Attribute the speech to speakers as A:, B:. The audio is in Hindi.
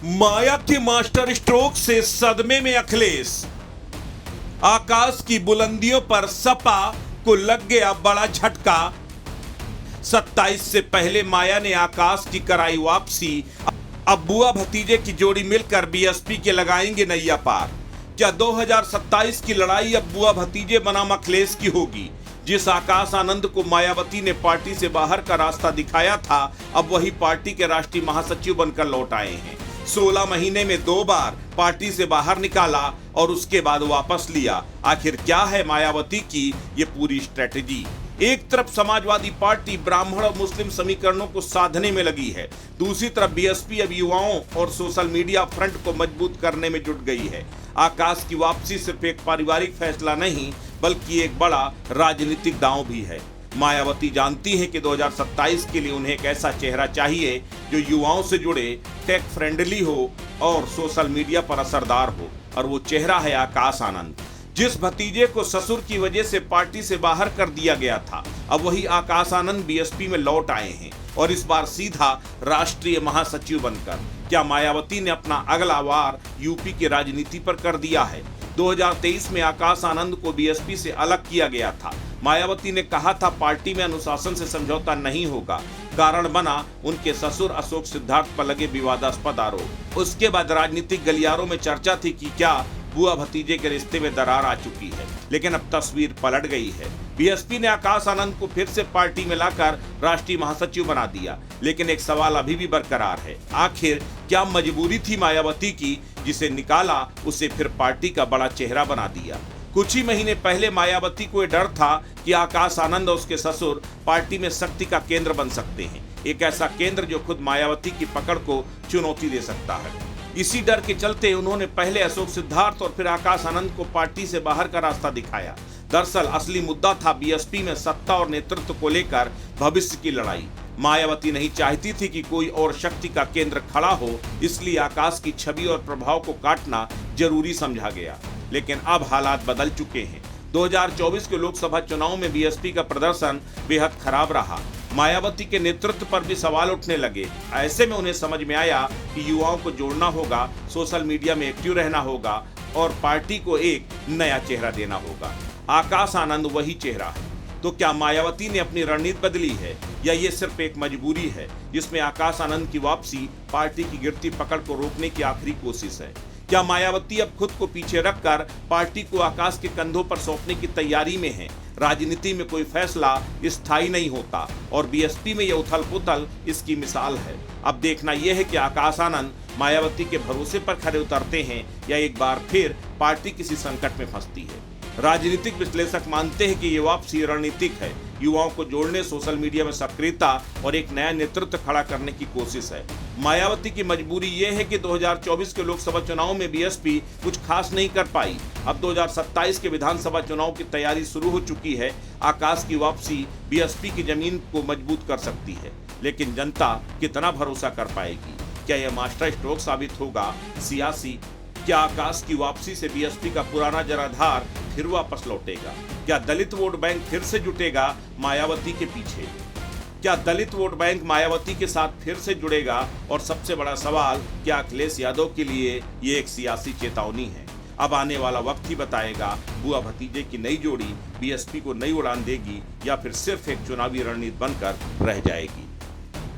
A: माया के मास्टर स्ट्रोक से सदमे में अखिलेश। आकाश की बुलंदियों पर सपा को लग गया बड़ा झटका। 27 से पहले माया ने आकाश की कराई वापसी। अब बुआ भतीजे की जोड़ी मिलकर बीएसपी के लगाएंगे नैया पार। क्या 2027 की लड़ाई अब बुआ भतीजे बनाम अखिलेश की होगी? जिस आकाश आनंद को मायावती ने पार्टी से बाहर का रास्ता दिखाया था, अब वही पार्टी के राष्ट्रीय महासचिव बनकर लौट आए हैं। 16 महीने में 2 बार पार्टी से बाहर निकाला और उसके बाद वापस लिया। आखिर क्या है मायावती की ये पूरी स्ट्रेटेजी? एक तरफ समाजवादी पार्टी ब्राह्मण और मुस्लिम समीकरणों को साधने में लगी है, दूसरी तरफ बीएसपी अब युवाओं और सोशल मीडिया फ्रंट को मजबूत करने में जुट गई है। आकाश की वापसी सिर्फ एक पारिवारिक फैसला नहीं, बल्कि एक बड़ा राजनीतिक दांव भी है। मायावती जानती हैं कि 2027 के लिए उन्हें एक ऐसा चेहरा चाहिए जो युवाओं से जुड़े, टेक फ्रेंडली हो और सोशल मीडिया पर असरदार हो, और वो चेहरा है आकाश आनंद। जिस भतीजे को ससुर की वजह से पार्टी से बाहर कर दिया गया था, अब वही आकाश आनंद बीएसपी में लौट आए हैं, और इस बार सीधा राष्ट्रीय महासचिव बनकर। क्या मायावती ने अपना अगला वार यूपी की राजनीति पर कर दिया है? 2023 में आकाश आनंद को बीएसपी से अलग किया गया था। मायावती ने कहा था पार्टी में अनुशासन से समझौता नहीं होगा। कारण बना उनके ससुर अशोक सिद्धार्थ पर लगे विवादास्पद आरोप। उसके बाद राजनीतिक गलियारों में चर्चा थी कि क्या बुआ भतीजे के रिश्ते में दरार आ चुकी है, लेकिन अब तस्वीर पलट गई है। बीएसपी ने आकाश आनंद को फिर से पार्टी में लाकर राष्ट्रीय महासचिव बना दिया, लेकिन एक सवाल अभी भी बरकरार है। आखिर क्या मजबूरी थी मायावती की, जिसे निकाला उसे फिर पार्टी का बड़ा चेहरा बना दिया? कुछ ही महीने पहले मायावती को यह डर था कि आकाश आनंद और उसके ससुर पार्टी में शक्ति का केंद्र बन सकते हैं, एक ऐसा केंद्र जो खुद मायावती की पकड़ को चुनौती दे सकता है। इसी डर के चलते उन्होंने पहले अशोक सिद्धार्थ और फिर आकाश आनंद को पार्टी से बाहर का रास्ता दिखाया। दरअसल असली मुद्दा था बीएसपी में सत्ता और नेतृत्व को लेकर भविष्य की लड़ाई। मायावती नहीं चाहती थी कि कोई और शक्ति का केंद्र खड़ा हो, इसलिए आकाश की छवि और प्रभाव को काटना जरूरी समझा गया। लेकिन अब हालात बदल चुके हैं। 2024 के लोकसभा चुनाव में बीएसपी का प्रदर्शन बेहद खराब रहा। मायावती के नेतृत्व पर भी सवाल उठने लगे। ऐसे में उन्हें समझ में आया कि युवाओं को जोड़ना होगा, सोशल मीडिया में एक्टिव रहना होगा और पार्टी को एक नया चेहरा देना होगा। आकाश आनंद वही चेहरा है। तो क्या मायावती ने अपनी रणनीति बदली है, या ये सिर्फ एक मजबूरी है जिसमें आकाश आनंद की वापसी पार्टी की गिरती पकड़ को रोकने की आखिरी कोशिश है? क्या मायावती अब खुद को पीछे रखकर पार्टी को आकाश के कंधों पर सौंपने की तैयारी में है? राजनीति में कोई फैसला स्थायी नहीं होता, और बीएसपी में यह उथल पुथल इसकी मिसाल है। अब देखना यह है कि आकाश आनंद मायावती के भरोसे पर खरे उतरते हैं, या एक बार फिर पार्टी किसी संकट में फंसती है। राजनीतिक विश्लेषक मानते हैं कि ये वापसी रणनीतिक है, युवाओं को जोड़ने, सोशल मीडिया में सक्रियता और एक नया नेतृत्व खड़ा करने की कोशिश है। मायावती की मजबूरी यह है कि 2024 के लोकसभा चुनाव में बीएसपी कुछ खास नहीं कर पाई। अब 2027 के विधानसभा चुनाव की तैयारी शुरू हो चुकी है। आकाश की वापसी बीएसपी की जमीन को मजबूत कर सकती है, लेकिन जनता कितना भरोसा कर पाएगी? क्या यह मास्टर स्ट्रोक साबित होगा सियासी? क्या आकाश की वापसी से बीएसपी का पुराना जनाधार फिर वापस लौटेगा? क्या दलित वोट बैंक फिर से जुटेगा मायावती के पीछे? क्या दलित वोट बैंक मायावती के साथ फिर से जुड़ेगा? और सबसे बड़ा सवाल, क्या अखिलेश यादव के लिए ये एक सियासी चेतावनी है? अब आने वाला वक्त ही बताएगा, बुआ भतीजे की नई जोड़ी बीएसपी को नई उड़ान देगी या फिर सिर्फ एक चुनावी रणनीति बनकर रह जाएगी।